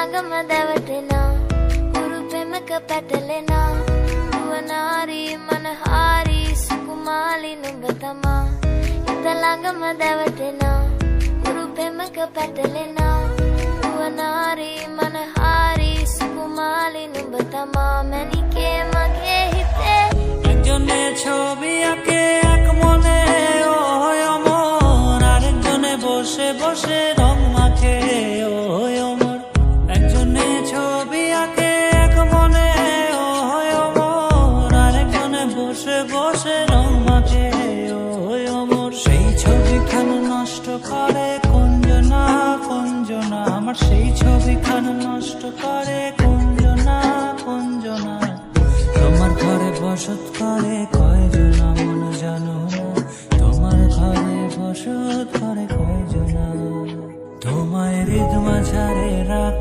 ළඟම දැවටෙනා උරු පෙමක පැටලෙනා නුවනාරී මනහාරී සුකුමාලි නුඹ තමා හිත ළඟම දැවටෙනා උරු පෙමක පැටලෙනා නුවනාරී මනහාරී සුකුමාලි නුඹ තමා මැනිකේ මගේ හිතේ একজনে ছবি আঁকে এক মনে ওই অমর, আরেকজনে বসে বসে রং মাখে ওই অমর। একজনে ছবি আঁকে এক মনে ওই অমর, আরেকজনে বসে বসে রং মাখে ওই অমর। সেই ছবিখানা নষ্ট করে কুঞ্জনা কুঞ্জনা, আমার সেই ছবিখানা নষ্ট করে কুঞ্জনা কুঞ্জনা। তোমার ঘরে বসত করে কয়জনা মন জানো না, তোমার ঘরে বসত করে কয়জনা। তোমায় হৃদ মাঝারে রাখ